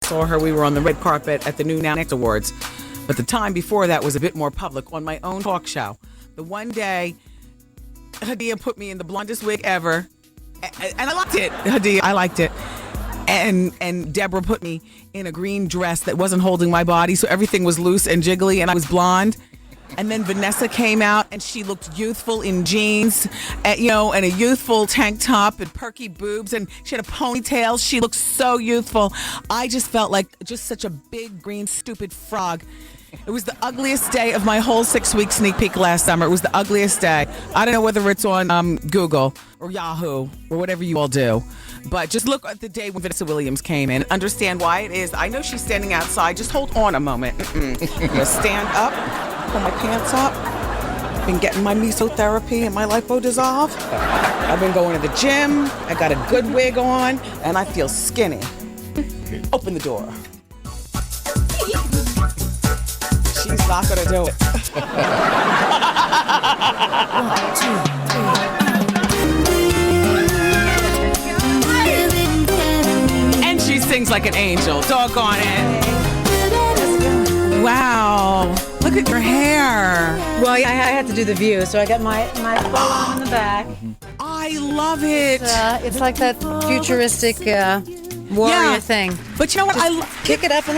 saw her. We were on the red carpet at the New Now Next Awards. But the time before that was a bit more public on my own talk show. The one day, Hadia put me in the blondest wig ever. And I liked it, Hadia. I liked it. And Deborah put me in a green dress that wasn't holding my body, so everything was loose and jiggly, and I was blonde. And then Vanessa came out, and she looked youthful in jeans, and a youthful tank top and perky boobs, and she had a ponytail. She looked so youthful. I just felt like just such a big, green, stupid frog. It was the ugliest day of my whole 6-week sneak peek last summer. It was the ugliest day. I don't know whether it's on Google or Yahoo or whatever you all do. But just look at the day when Vanessa Williams came in. Understand why it is. I know she's standing outside. Just hold on a moment. I'm going to stand up, pull my pants up. I've been getting my mesotherapy and my lipo-dissolve. I've been going to the gym. I got a good wig on, and I feel skinny. Open the door. She's not going to do it. 1, 2, 3. And she sings like an angel. Doggone it. Wow. Look at your hair. Well, I had to do the view, so I got my bow on in the back. I love it. It's like that futuristic warrior thing. But you know what? Kick it up in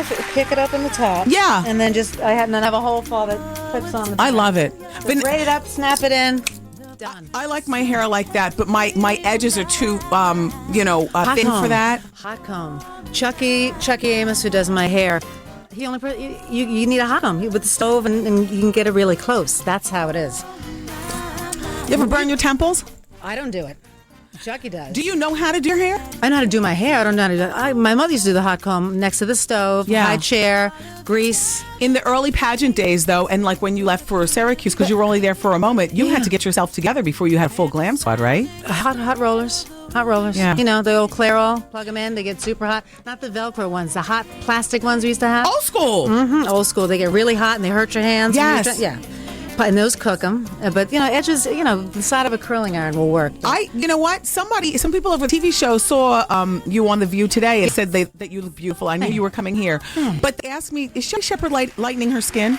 the top. Yeah. And then I have a hole fall that clips on the top. I love it. Just braid it up, snap it in. Done. I like my hair like that, but my edges are too thin for that. Hot comb. Chucky Amos, who does my hair, he only you need a hot comb with the stove, and you can get it really close. That's how it is. You ever burn your temples? I don't do it. Chucky does. Do you know how to do your hair? I know how to do my hair. I don't know how to do it. My mother used to do the hot comb next to the stove, high chair, grease. In the early pageant days, though, and like when you left for Syracuse, because you were only there for a moment, you had to get yourself together before you had a full glam squad, right? Hot rollers. Hot rollers. Yeah. The old Clairol, plug them in, they get super hot. Not the Velcro ones, the hot plastic ones we used to have. Old school. Mm-hmm. Old school. They get really hot and they hurt your hands. Yes. Yeah. And those cook them. But, edges, the side of a curling iron will work. You know what? Some people over the TV show saw you on The View today and said that you look beautiful. I knew you were coming here. But they asked me, is Shelly Shepherd lightening her skin?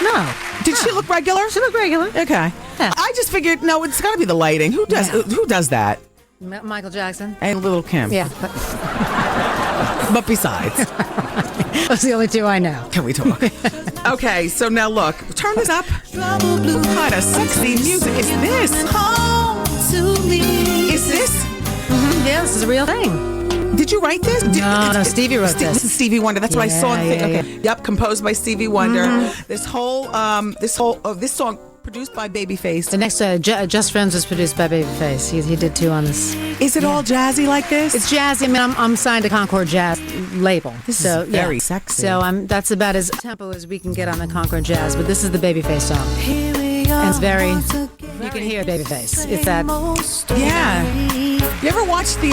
No. Did she look regular? She looked regular. Okay. Yeah. I just figured, no, it's got to be the lighting. Who does that? Michael Jackson. And Little Kim. Yeah. But besides. Those are the only two I know. Can we talk? Okay, so now look. Turn this up. What kind of sexy music is this? Is this? Mm-hmm. Yeah, this is a real thing. Did you write this? No, Stevie wrote this. This is Stevie Wonder. That's what I saw. Okay. Yep, composed by Stevie Wonder. Mm-hmm. This song produced by Babyface. The next Just Friends was produced by Babyface. He did 2 on this. Is it all jazzy like this? It's jazzy. I mean, I'm signed to Concord Jazz label. This is very sexy. So that's about as tempo as we can get on the Concord Jazz. But this is the Babyface song. And it's very, you can hear Babyface. It's that. Yeah. You ever watch the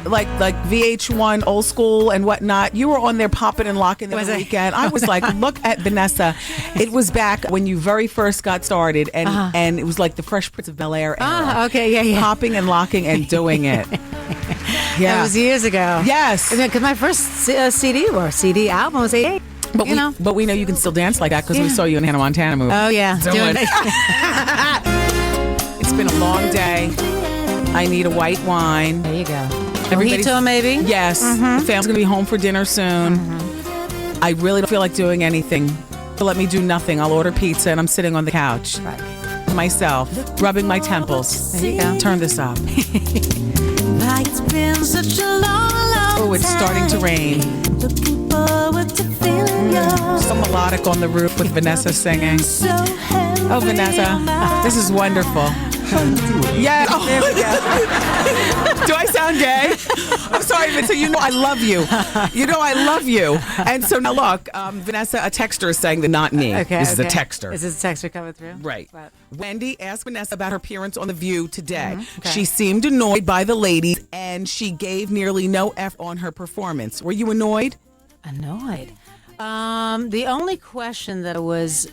like VH1 old school and whatnot? You were on there popping and locking the weekend. I was like, look at Vanessa. It was back when you very first got started, and it was like the Fresh Prince of Bel-Air era. Okay, yeah. Popping and locking and doing it. Yeah, it was years ago. Yes, because my first CD album was 88. But we know you can still dance like that because we saw you in Hannah Montana movie. Oh yeah, doing it. It's been a long day. I need a white wine. There you go. Everybody's Mojito, maybe? Yes. The family's going to be home for dinner soon. I really don't feel like doing anything. So let me do nothing. I'll order pizza and I'm sitting on the couch. Right. Myself, rubbing my temples. There you go. Turn this up. Oh, it's starting to rain. Some melodic on the roof with Vanessa singing. Oh, Vanessa, this is wonderful. Yeah. Oh. There we go. Do I sound gay? I'm sorry, Vanessa. You know I love you. You know I love you. And so now look, Vanessa, a texter is saying that not me. This is a texter. Is this a texter coming through? Right. Wendy asked Vanessa about her appearance on The View today. She seemed annoyed by the ladies, and she gave nearly no F on her performance. Were you annoyed? Annoyed. The only question that was,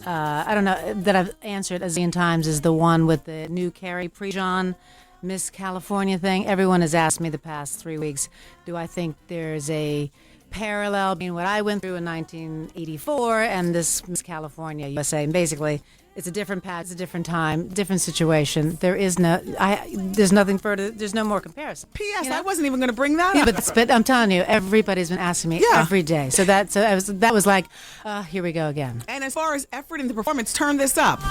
I don't know, that I've answered a zillion times is the one with the new Carrie Prejean Miss California thing. Everyone has asked me the past 3 weeks, do I think there's a parallel between what I went through in 1984 and this Miss California USA. And basically, it's a different path, it's a different time, different situation. There's nothing further. There's no more comparison. P.S. I wasn't even going to bring that Yeah, up. but I'm telling you, everybody's been asking me every day. So that was like, here we go again. And as far as effort in the performance, turn this up.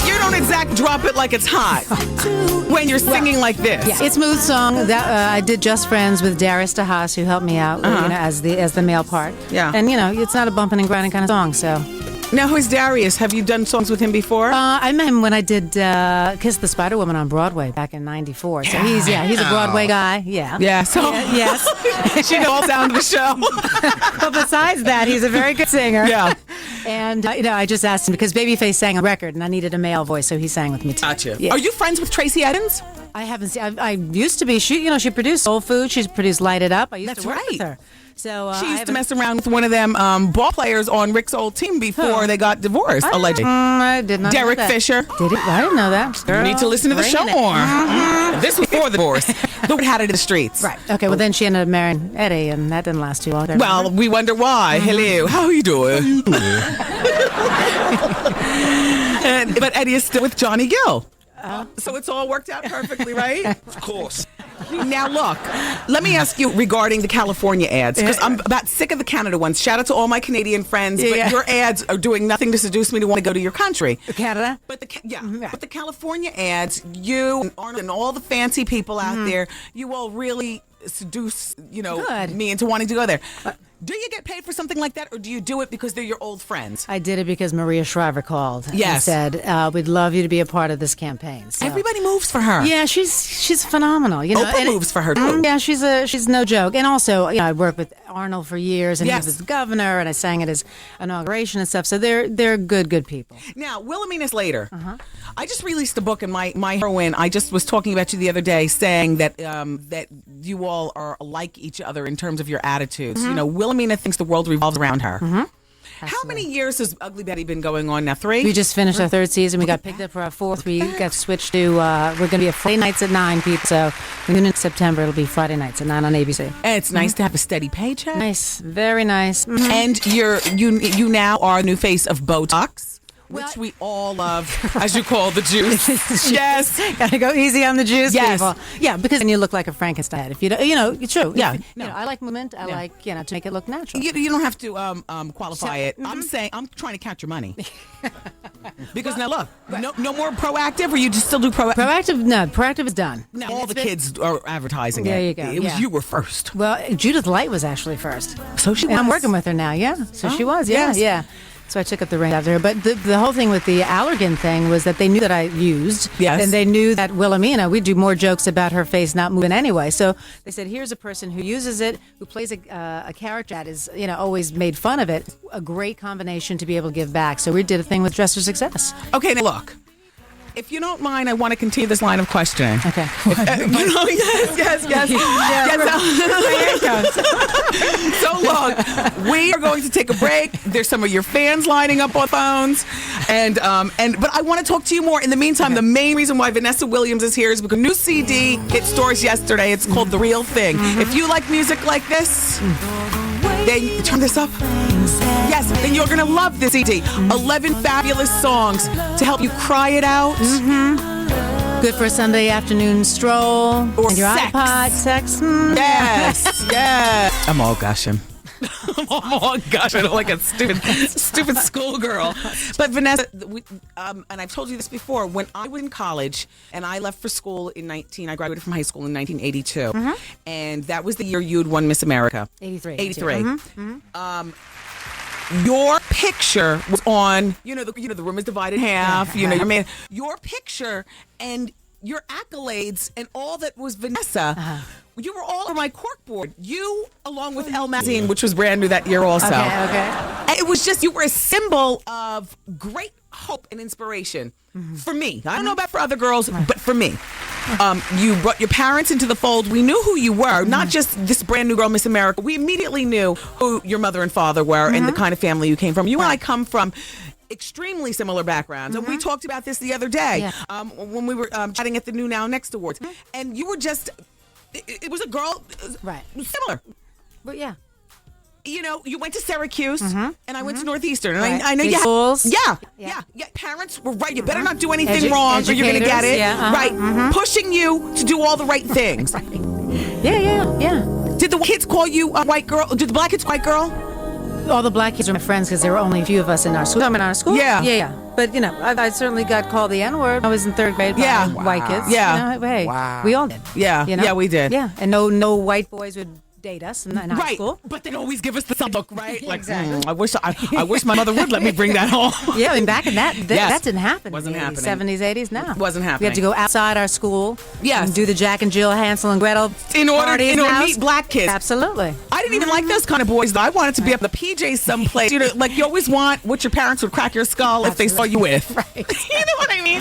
You don't exactly drop it like it's hot when you're singing like this. Yeah, it's a smooth song. That I did Just Friends with Darius DeHaas, who helped me out, as the male part. Yeah. And it's not a bumping and grinding kind of song. So. Now, who's Darius? Have you done songs with him before? I met him when I did Kiss the Spider Woman on Broadway back in '94. So he's a Broadway guy. Yeah. Yeah. So yes, she knows down to the show. But besides that, he's a very good singer. Yeah. And I just asked him because Babyface sang a record, and I needed a male voice, so he sang with me too. Gotcha. Yeah. Are you friends with Tracy Edens? I haven't seen. I used to be. She produced Soul Food. She's produced Light It Up. I used to work with her. So she used to mess around with one of them ball players on Rick's old team before they got divorced, allegedly. I did not Derek know that. Fisher. Did it? I didn't know that. You need to listen to the show more. This was before the divorce. The had it in the streets. Right. Okay. Well, then she ended up marrying Eddie, and that didn't last too long. Well, we wonder why. Hello. How are you doing? But Eddie is still with Johnny Gill. So it's all worked out perfectly, right? Of course. Now, look, let me ask you regarding the California ads, because I'm about sick of the Canada ones. Shout out to all my Canadian friends, but your ads are doing nothing to seduce me to want to go to your country. Canada? But the California ads, you and Arnold and all the fancy people out there, you all really seduce, me into wanting to go there. Do you get paid for something like that, or do you do it because they're your old friends? I did it because Maria Shriver called and Yes. said, we'd love you to be a part of this campaign. So. Everybody moves for her. Yeah, she's phenomenal. Oprah moves for her, too. Yeah, she's no joke. And also, I worked with Arnold for years, and Yes. he was the governor, and I sang at his inauguration and stuff. So they're good people. Now, Wilhelmina Slater. I just released a book, and my heroine, I just was talking about you the other day, saying that that you all are like each other in terms of your attitudes. Wilhelmina thinks the world revolves around her. How many years has Ugly Betty been going on now? 3? We just finished our 3rd season. We got picked up for our 4th. We got switched to, we're going to be a Friday nights at 9, people. So in September, it'll be Friday nights at 9 on ABC. And it's nice to have a steady paycheck. Nice. Very nice. And you now are a new face of Botox. Which we all love, as you call the juice. Yes. Gotta go easy on the juice, Yes. people. Yeah, because then you look like a Frankenstein. If you don't, it's true. Yeah. I like movement. I like, to make it look natural. You don't have to qualify it. I'm saying, I'm trying to count your money. Because now look, no more proactive, or you just still do proactive? Proactive is done. Now all the kids are advertising it. There you go, It was you were first. Well, Judith Light was actually first. So she was. And I'm working with her now, yeah. So she was, yes. yeah. So I took up the reins after her. But the whole thing with the Allergan thing was that they knew that I used. Yes. And they knew that Wilhelmina, we do more jokes about her face not moving anyway. So they said, here's a person who uses it, who plays a character that is, always made fun of it. A great combination to be able to give back. So we did a thing with Dress for Success. Okay, now look. If you don't mind, I want to continue this line of questioning. Okay. Yes. So look, we are going to take a break. There's some of your fans lining up on phones, but I want to talk to you more. In the meantime, the main reason why Vanessa Williams is here is because a new CD hit stores yesterday. It's called The Real Thing. If you like music like this, then turn this up. Yes, then you're going to love this CD. 11 fabulous songs to help you cry it out. Good for a Sunday afternoon stroll. Or and your sex. iPod, sex. Yes. I'm all gushing. I'm all gushing like a stupid schoolgirl. But Vanessa, and I've told you this before, when I was in college and I left for school I graduated from high school in 1982. And that was the year you'd won Miss America. 83. Your picture was on, the room is divided in half, your man, your picture and your accolades and all that was Vanessa. You were all on my corkboard. You, along with Elle Magazine, which was brand new that year also. Okay. It was just, you were a symbol of great hope and inspiration for me. I don't know about for other girls, but for me. You brought your parents into the fold. We knew who you were, not just this brand new girl, Miss America. We immediately knew who your mother and father were and the kind of family you came from. You and I come from extremely similar backgrounds. And we talked about this the other day when we were chatting at the New Now Next Awards. And you were just, it was a girl, right, similar. But yeah. You went to Syracuse, and I went to Northeastern, and Right. I know Big you. schools. Yeah. Parents were right. You better not do anything wrong, or you're going to get it. Right. Pushing you to do all the right things. Yeah. Did the kids call you a white girl? Did the black kids white girl? All the black kids are my friends because there were only a few of us in our school. In our school? Yeah. But, I certainly got called the N-word. I was in third grade by white kids. Yeah. Hey, we all did. Yeah. Yeah, we did. Yeah. And no white boys would date us in high school. But they'd always give us the look, right? Like, Exactly. I wish my mother would let me bring that home. Yeah, I mean, back in that didn't happen. Wasn't in the happening. 70s, 80s, no. Wasn't happening. We had to go outside our school. Yes. And do the Jack and Jill, Hansel and Gretel In order parties to house. meet black kids. Absolutely. I didn't even like those kind of boys, though. I wanted to be up in the PJs someplace. Like, you always want what your parents would crack your skull if they saw you with. Right. You know what I mean?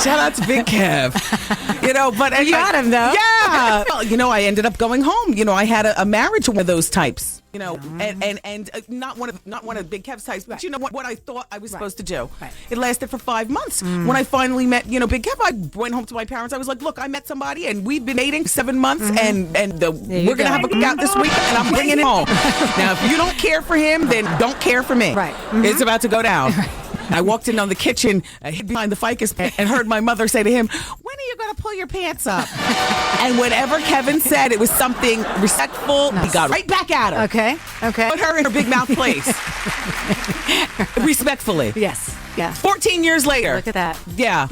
Shout out to Big Kev. But You got him, though. Yeah. Well, I ended up going home. I had a marriage to one of those types. And not one of Big Kev's types, but what I thought I was supposed to do. Right. It lasted for 5 months. When I finally met, Big Kev, I went home to my parents. I was like, look, I met somebody, and we've been dating 7 months, and we're gonna have a cookout this week, and I'm bringing it home. Now, if you don't care for him, then don't care for me. Right. It's about to go down. I walked in on the kitchen, hid behind the ficus plant, and heard my mother say to him, "When are you going to pull your pants up?" And whatever Kevin said, it was something respectful. He got right back at her. Okay. Put her in her big mouth place. Respectfully. Yes. 14 years later. Look at that. Yeah.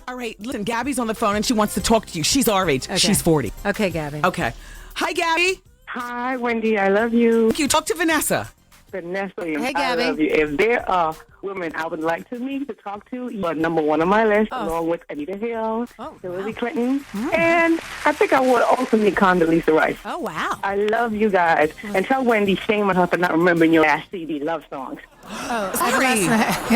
All right, listen, Gabby's on the phone, and she wants to talk to you. She's our age. Okay. She's 40. Okay, Gabby. Okay. Hi, Gabby. Hi, Wendy. I love you. You talk to Vanessa. Vanessa Williams. Hey, Gabby. I love you. If there are women I would like to meet to talk to, you are number one on my list, along with Anita Hill, Hillary Clinton, and I think I would also meet Condoleezza Rice. Oh, wow. I love you guys. And tell Wendy, shame on her for not remembering your last CD, Love Songs. Oh, Sorry.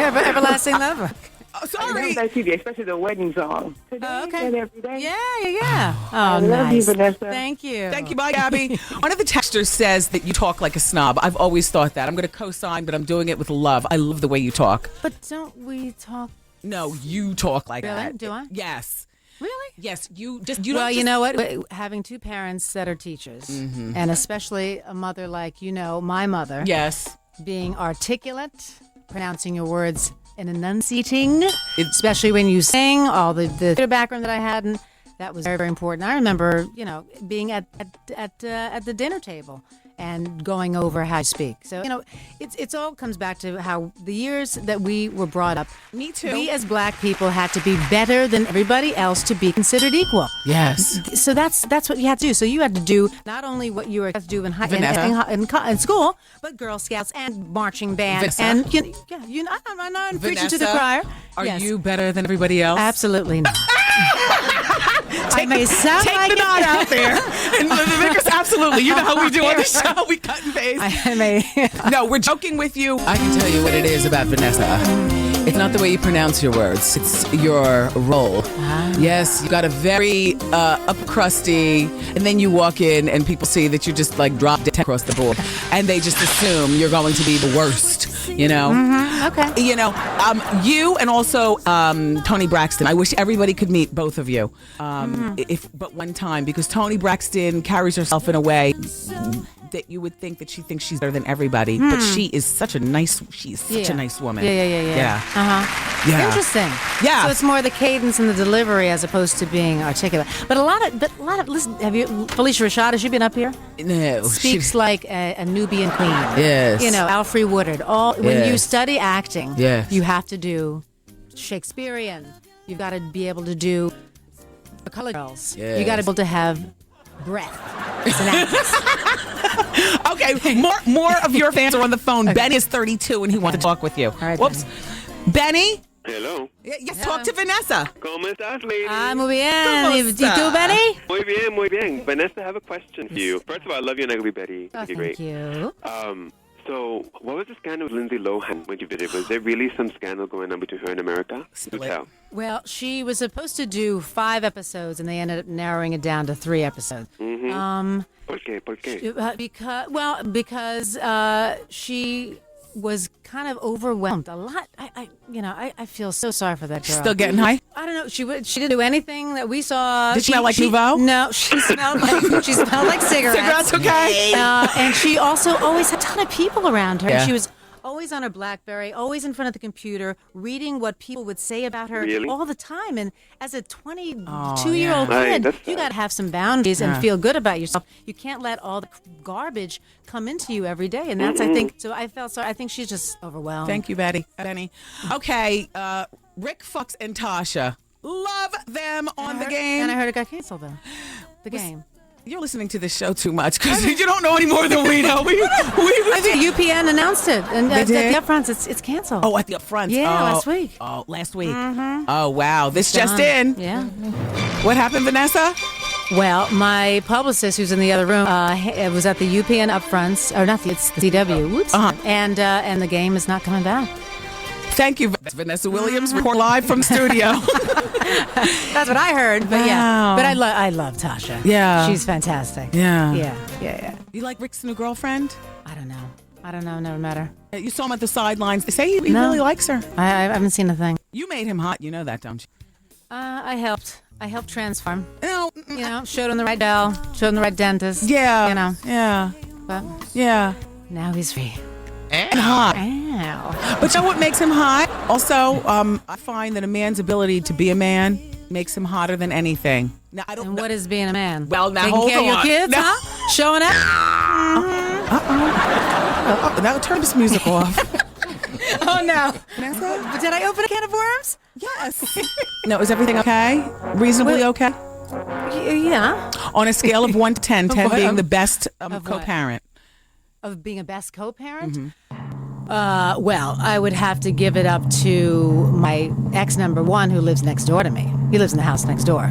Everlasting Lover. Oh, I sorry. love that CD, especially the wedding song. Today and every day. Yeah. Oh, I love you, nice. Vanessa. Thank you. Thank you. Bye, Gabby. One of the texters says that you talk like a snob. I've always thought that. I'm going to co-sign, but I'm doing it with love. I love the way you talk. But don't we talk? No, you talk like Really? that. Do I? Yes. Really? Yes. You Well, don't you know what? Having two parents that are teachers, Mm-hmm. and especially a mother like my mother, Yes. being articulate, pronouncing your words and enunciating, especially when you sing, all the theater background that I had, and that was very, very important. I remember, being at the dinner table and going over how to speak. So, it's all comes back to how the years that we were brought up. Me too. We as black people had to be better than everybody else to be considered equal. Yes. So that's what you had to do. So you had to do not only what you were supposed to do in school, but Girl Scouts and marching band. Vanessa? And I'm not preaching to the choir. Are Yes. you better than everybody else? Absolutely not. I may sound Take like the it. knot out there. And Vickers, absolutely. You know how we do on the show. We cut and paste. I may. No, we're joking with you. I can tell you what it is about Vanessa. It's not the way you pronounce your words. It's your role. Yes, you got a very up crusty, and then you walk in and people see that you just like drop dead across the board, and they just assume you're going to be the worst. Okay. You and also Tony Braxton. I wish everybody could meet both of you, if but one time, because Tony Braxton carries herself in a way that you would think that she thinks she's better than everybody, but she is such a nice woman. Yeah. Yeah. Interesting. Yeah. So it's more the cadence and the delivery as opposed to being articulate. But a lot of listen. Have you Felicia Rashad? Has she been up here? No, Speaks like a Nubian queen. Yes. Alfre Woodard. When you study acting, Yes. you have to do Shakespearean. You've got to be able to do the Color Girls. Yes. You got to be able to have breath. It's an actress. Okay, more of your fans are on the phone. Okay. Ben is 32 and he wants to talk with you. All right, Whoops. Benny? Hello. Yes, talk to Vanessa. ¿Cómo estás, lady? Muy bien. ¿Cómo ¿Y está? tú, Benny? Muy bien, muy bien. Vanessa, I have a question for you. First of all, I love you and I love you, Betty. Oh, You're thank great. you. So, what was the scandal with Lindsay Lohan when you did it? Was there really some scandal going on between her and America? Do tell. Well, she was supposed to do 5 episodes, and they ended up narrowing it down to 3 episodes. ¿Por qué? ¿Por qué? Because she was kind of overwhelmed a lot. I feel so sorry for that girl. Still getting high? I don't know. She didn't do anything that we saw. Did she smell like Nouveau? No, she smelled like cigarettes. Cigarettes, okay. And she also always had a ton of people around her. Yeah. She was always on her BlackBerry, always in front of the computer, reading what people would say about her all the time. And as a 22-year-old kid, you got to have some boundaries and feel good about yourself. You can't let all the garbage come into you every day. And that's, I think, so I felt sorry. I think she's just overwhelmed. Thank you, Benny. Okay, Rick Fox and Tasha. Love them on the game. And I heard it got canceled, though. The game. You're listening to this show too much because you don't know any more than we know. I think UPN announced it, and at the upfronts, it's canceled. Oh, at the upfronts. Yeah, last week. Oh, last week. Oh, wow. This just in. Yeah. What happened, Vanessa? Well, my publicist, who's in the other room, was at the UPN upfronts, or not it's the CW. Whoops. And the game is not coming back. Thank you, Vanessa Williams. Report live from studio. That's what I heard. But wow. But I love Tasha. Yeah, she's fantastic. Yeah. You like Rick's new girlfriend? I don't know. Never met her. You saw him at the sidelines. They say he really likes her. I haven't seen a thing. You made him hot. You know that, don't you? I helped transform. No. Showed him the right bell. Showed him the right dentist. Yeah. Yeah. But now he's free. And hot. Ow. But you know what makes him hot? Also, I find that a man's ability to be a man makes him hotter than anything. Now, I don't and know. what is being a man? Well, now taking hold care on. of your kids, now, huh? Showing up? Now turn this music off. Oh, no. Vanessa? Did I open a can of worms? Yes. No, is everything okay? Reasonably okay? Yeah. On a scale of 1 to 10, 10 what? being the best Of co-parent. Of being a best co-parent? Well, I would have to give it up to my ex number one who lives next door to me. He lives in the house next door.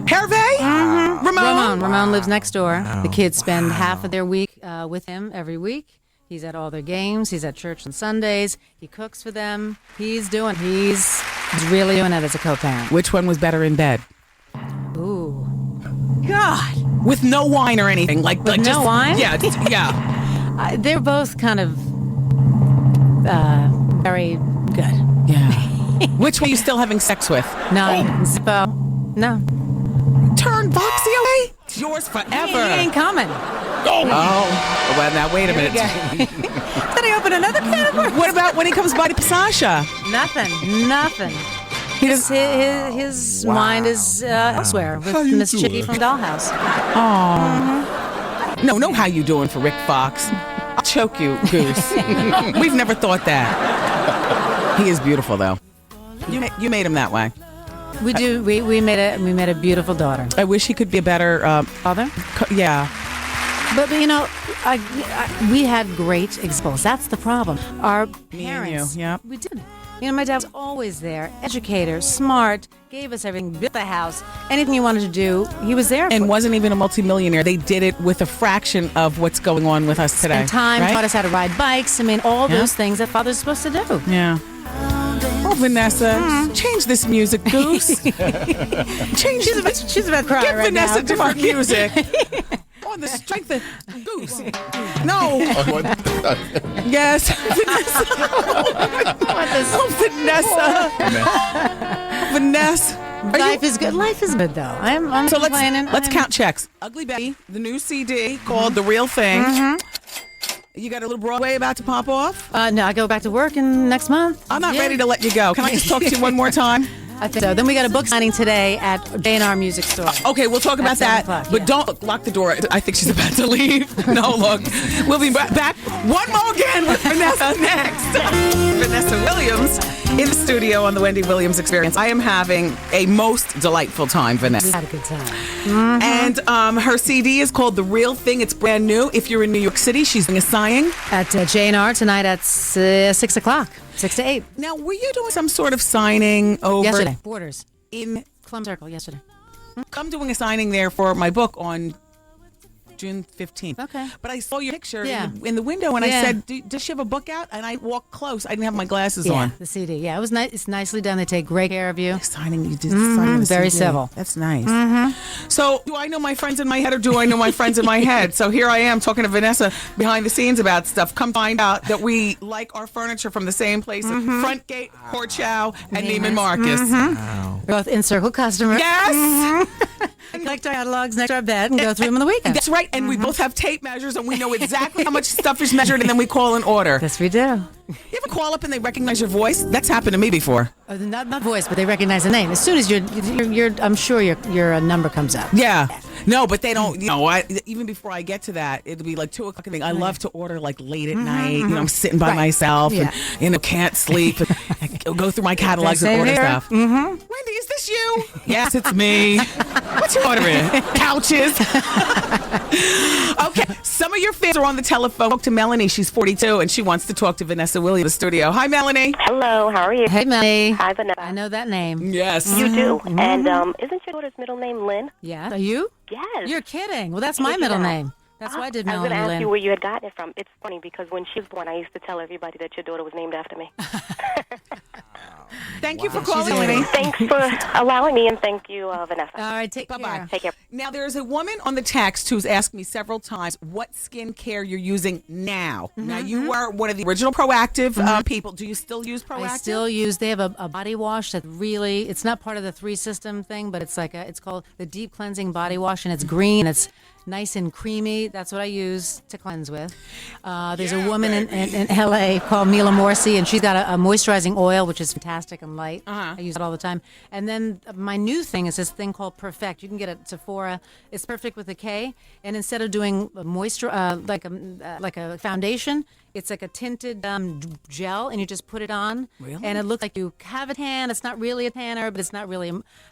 Hervey? Ramon lives next door. The kids spend half of their week with him every week. He's at all their games. He's at church on Sundays. He cooks for them. He's really doing it as a co-parent. Which one was better in bed? Ooh. God. With no wine or anything. Like no just, wine? Yeah. They're both kind of very good. Yeah. Which one are you still having sex with? No. Zippo. No. Turn Foxy away. It's yours forever. He ain't coming. Oh. Well, now, wait a minute. Did I open another can of worms? What about when he comes by to Sasha? Nothing. His mind is elsewhere with Miss Chicky from Dollhouse. Oh. No, how you doing for Rick Fox? I'll choke you, Goose. We've never thought that. He is beautiful, though. You made him that way. We do. We made a beautiful daughter. I wish he could be a better father. Yeah. But we had great examples. That's the problem. Our parents. Me and you, yeah. We did. My dad was always there. Educator, smart, gave us everything, built the house. Anything you wanted to do, he was there. And wasn't even a multimillionaire. They did it with a fraction of what's going on with us today. Spent time, right? taught us how to ride bikes. All those things that father's supposed to do. Yeah. Oh, Vanessa, change this music, Goose. She's about to cry Give right Vanessa now. different music. On the strength of Goose. No. Yes, Vanessa. Vanessa. Life is good. Life is good, though. I'm so complaining. let's count checks. Ugly Betty, the new CD called The Real Thing. You got a little Broadway about to pop off? No, I go back to work next month. I'm not ready to let you go. Can I just talk to you one more time? I think so. Then we got a book signing today at J&R Music Store. Okay, we'll talk about that. But don't lock the door. I think she's about to leave. No, look. We'll be back one more again with Vanessa next. Vanessa Williams in the studio on the Wendy Williams Experience. I am having a most delightful time, Vanessa. We had a good time. And her CD is called The Real Thing. It's brand new. If you're in New York City, she's doing a signing. At J&R tonight at 6 o'clock. 6 to 8. Now, were you doing some sort of signing over... Yesterday. Borders. In Plum Circle, yesterday. I'm doing a signing there for my book on June 15th. Okay. But I saw your picture Yeah. in the window, and I said, does she have a book out? And I walked close. I didn't have my glasses on. The CD. Yeah, it was nice. It's nicely done. They take great care of you. Signing the Very CD. civil. That's nice. So, do I know my friends in my head, or do I know my friends in my head? So here I am talking to Vanessa behind the scenes about stuff. Come find out that we like our furniture from the same place: Front Gate, Port Chow, and Neiman Marcus. We're both in-circle customers. Yes. We collect our catalogs next to our bed and go through them on the weekend. That's right. And we both have tape measures, and we know exactly how much stuff is measured, and then we call an order. Yes, we do. You ever call up and they recognize your voice? That's happened to me before. Not voice, but they recognize the name. As soon as I'm sure your number comes up. Yeah. No, but they don't, even before I get to that, it'll be like 2 o'clock. I love to order like late at night. I'm sitting by myself and can't sleep. And go through my catalogs and order stuff. Wendy, is this you? Yes, it's me. What you ordering? Couches. Okay. Some of your fans are on the telephone. Talk to Melanie. She's 42 and she wants to talk to Vanessa Williams in the studio. Hi, Melanie. Hello, how are you? Hey, Melanie. Hi, Vanessa. I know that name. Yes. You do. And isn't your daughter's middle name Lynn? Yeah. Are you? Yes. You're kidding. Well, that's my middle name. That's why I did I was Melanie going to ask Lynn. you where you had gotten it from. It's funny because when she was born, I used to tell everybody that your daughter was named after me. Thank you for calling, Lenny. Thanks for allowing me, and thank you, Vanessa. All right, take Bye-bye. care. Take care. Now, there's a woman on the text who's asked me several times what skincare you're using now. Now, you are one of the original Proactive people. Do you still use Proactive? I still use. They have a body wash that really. It's not part of the 3-system thing, but it's it's called the Deep Cleansing Body Wash, and it's green. It's nice and creamy. That's what I use to cleanse with. There's a woman in L.A. called Mila Morsi, and she's got a moisturizing oil, which is fantastic and light. I use it all the time. And then my new thing is this thing called Perfect. You can get it at Sephora. It's Perfect with a K. And instead of doing moisture like a foundation, it's like a tinted gel, and you just put it on. Really? And it looks like you have a tan. It's not really a tanner, but it's not really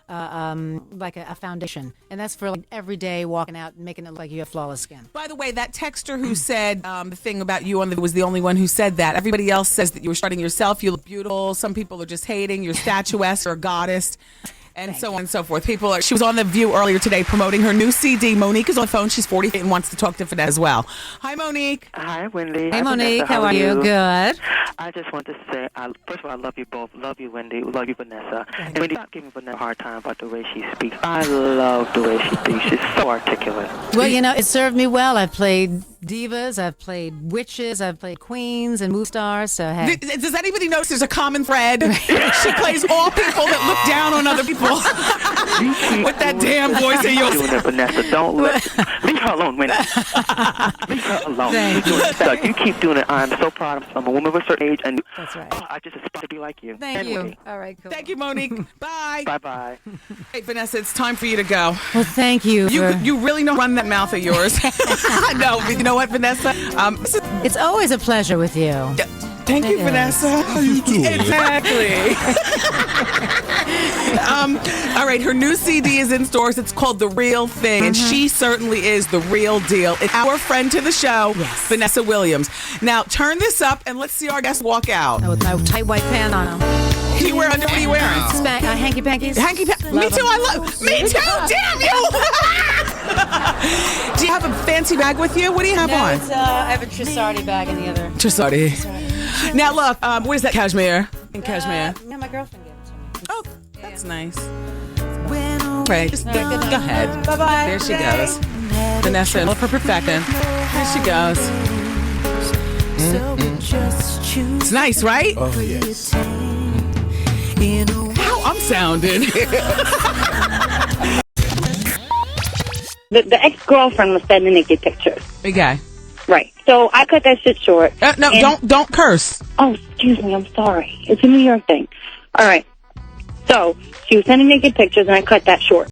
like a foundation. And that's for like every day walking out and making it look like you have flawless skin. By the way, that texter who said the thing about you was the only one who said that. Everybody else says that you were starting yourself. You look beautiful. Some people are just hating. You're statuesque or a goddess. And so on and so forth. She was on The View earlier today promoting her new CD. Monique is on the phone. She's 48 and wants to talk to Vanessa as well. Hi, Monique. Hi, Wendy. Hey, Hi, Monique. Vanessa. How are you? Good. I just want to say, first of all, I love you both. Love you, Wendy. Love you, Vanessa. And Wendy, stop giving Vanessa a hard time about the way she speaks. I love the way she speaks. She's so articulate. Well, it served me well. I've played divas, I've played witches, I've played queens and movie stars. So hey, does anybody notice there's a common thread? She plays all people that look down on other people. With that damn voice of yours. Doing it, Vanessa. Don't leave her alone, Wendy. Leave her alone. You keep doing it. I'm so proud. I'm a woman of a certain age, and that's right. I just aspire to be like you. Thank you. All right, cool. Thank you, Monique. Bye. Bye-bye. Hey, Vanessa, it's time for you to go. Well, thank you. You really know run that mouth of yours. No, but you know what, Vanessa? It's always a pleasure with you. Thank you, Vanessa. How you doing? Exactly. All right, her new CD is in stores. It's called The Real Thing, and she certainly is the real deal. It's our friend to the show, Vanessa Williams. Now, turn this up, and let's see our guest walk out. With my tight white pants on them. Do you wear under? What are you wearing? Hanky pankies. Hanky pankies. Me too. I love. Me too. Damn you. Do you have a fancy bag with you? What do you have on? I have a Trisardi bag in the other. Trisardi. Now look, what is that cashmere? Cashmere. Yeah, my girlfriend gave it to me. Oh, that's nice. Right, just go ahead. Bye-bye. There she goes. Vanessa, love her perfection. There she goes. It's nice, right? Oh, yes. How I'm sounding. The ex-girlfriend was sending naked pictures. Big guy. Right. So I cut that shit short. No, don't curse. Oh, excuse me. I'm sorry. It's a New York thing. All right. So she was sending naked pictures, and I cut that short.